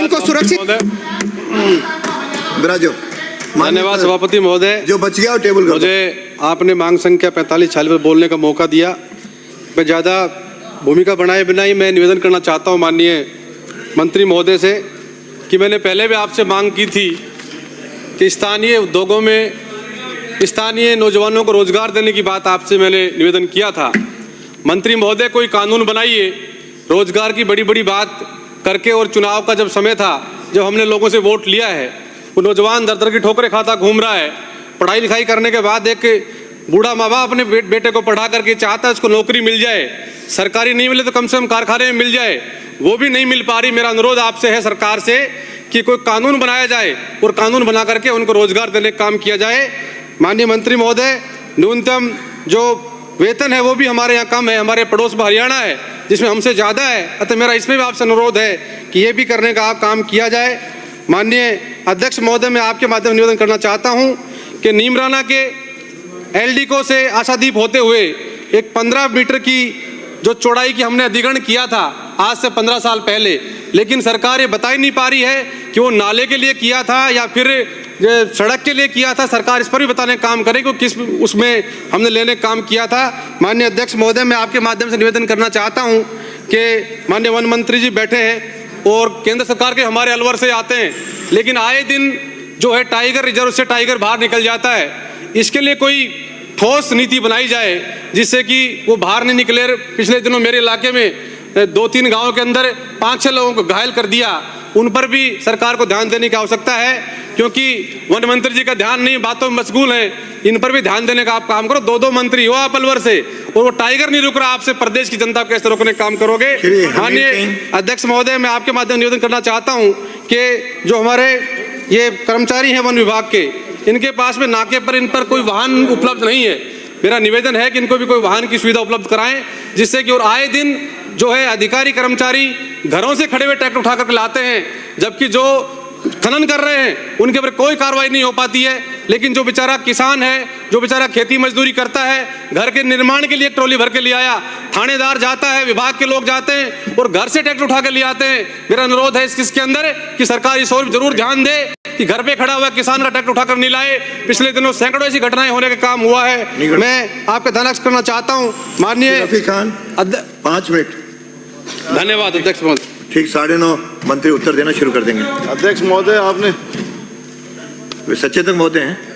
इनको सुरक्षित विराजो। धन्यवाद सभापति महोदय। जो बच गया वो टेबल कर। मुझे आपने मांग संख्या 45-46 पर बोलने का मौका दिया। मैं ज़्यादा भूमिका बनाए बिना ही मैं निवेदन करना चाहता हूं माननीय मंत्री महोदय से कि मैंने पहले भी आपसे मांग की थी कि स्थानीय उद्योगों में स्थानीय नौजवानों को रोजगार देने की बात आपसे मैंने निवेदन किया था। मंत्री महोदय कोई कानून बनाइए, रोजगार की बड़ी बड़ी बात करके, और चुनाव का जब समय था, जब हमने लोगों से वोट लिया है, वो नौजवान दर दर की ठोकरें खाता घूम रहा है। पढ़ाई लिखाई करने के बाद एक बूढ़ा माँ बाप अपने बेटे को पढ़ा करके चाहता है उसको नौकरी मिल जाए, सरकारी नहीं मिले तो कम से कम कारखाने में मिल जाए, वो भी नहीं मिल पा रही। मेरा अनुरोध आपसे है सरकार से कि कोई कानून बनाया जाए और कानून बना करके उनको रोजगार देने का काम किया जाए। माननीय मंत्री महोदय, न्यूनतम जो वेतन है वो भी हमारे यहाँ कम है, हमारे पड़ोस में हरियाणा है जिसमें हमसे ज़्यादा है, अतः मेरा इसमें भी आपसे अनुरोध है कि ये भी करने का आप काम किया जाए। माननीय अध्यक्ष महोदय, मैं आपके माध्यम से निवेदन करना चाहता हूँ कि नीमराना के एलडीको से आशादीप होते हुए एक 15 मीटर की जो चौड़ाई की हमने अधिग्रहण किया था आज से 15 साल पहले, लेकिन सरकार ये बता ही नहीं पा रही है कि वो नाले के लिए किया था या फिर सड़क के लिए किया था। सरकार इस पर भी बताने का काम करे कि किस उसमें हमने लेने का काम किया था। माननीय अध्यक्ष महोदय, मैं आपके माध्यम से निवेदन करना चाहता हूं कि माननीय वन मंत्री जी बैठे हैं और केंद्र सरकार के हमारे अलवर से आते हैं, लेकिन आए दिन जो है टाइगर रिजर्व से टाइगर बाहर निकल जाता है। इसके लिए कोई ठोस नीति बनाई जाए जिससे कि वो बाहर नहीं निकले। पिछले दिनों मेरे इलाके में 2-3 गाँव के अंदर 5-6 लोगों को घायल कर दिया, उन पर भी सरकार को ध्यान देने की आवश्यकता है, क्योंकि वन मंत्री जी का ध्यान नहीं, बातों में मशगूल हैं। इन पर भी ध्यान देने का आप काम करो। 2-2 मंत्री हो आप अलवर से, और वो टाइगर नहीं रुक रहा, आपसे प्रदेश की जनता को कैसे रोकने का काम करोगे। माननीय अध्यक्ष महोदय, मैं आपके माध्यम निवेदन करना चाहता हूँ कि जो हमारे ये कर्मचारी हैं वन विभाग के, इनके पास में नाके पर इन पर कोई वाहन उपलब्ध नहीं है। मेरा निवेदन है कि इनको भी कोई वाहन की सुविधा उपलब्ध कराएं, जिससे कि और आए दिन जो है अधिकारी कर्मचारी घरों से खड़े हुए ट्रैक्टर उठा करके लाते हैं, जबकि जो खनन कर रहे हैं उनके ऊपर कोई कार्रवाई नहीं हो पाती है। लेकिन जो बेचारा किसान है, जो बेचारा खेती मजदूरी करता है, घर के निर्माण के लिए ट्रॉली भर के ले आया, थानेदार जाता है, विभाग के लोग जाते हैं और घर से ट्रैक्टर उठा के ले आते हैं। मेरा अनुरोध है इसके अंदर कि सरकार इस ओर जरूर ध्यान दे कि घर पे खड़ा हुआ किसान का ट्रैक्टर उठाकर नहीं लाए। पिछले दिनों सैकड़ों ऐसी घटनाएं होने का काम हुआ है। मैं आपका ध्यान करना चाहता हूँ माननीय रफीक खान, 5 मिनट। धन्यवाद अध्यक्ष महोदय। ठीक 9:30 मंत्री उत्तर देना शुरू कर देंगे। अध्यक्ष महोदय, आपने वे सचेतक महोदय हैं।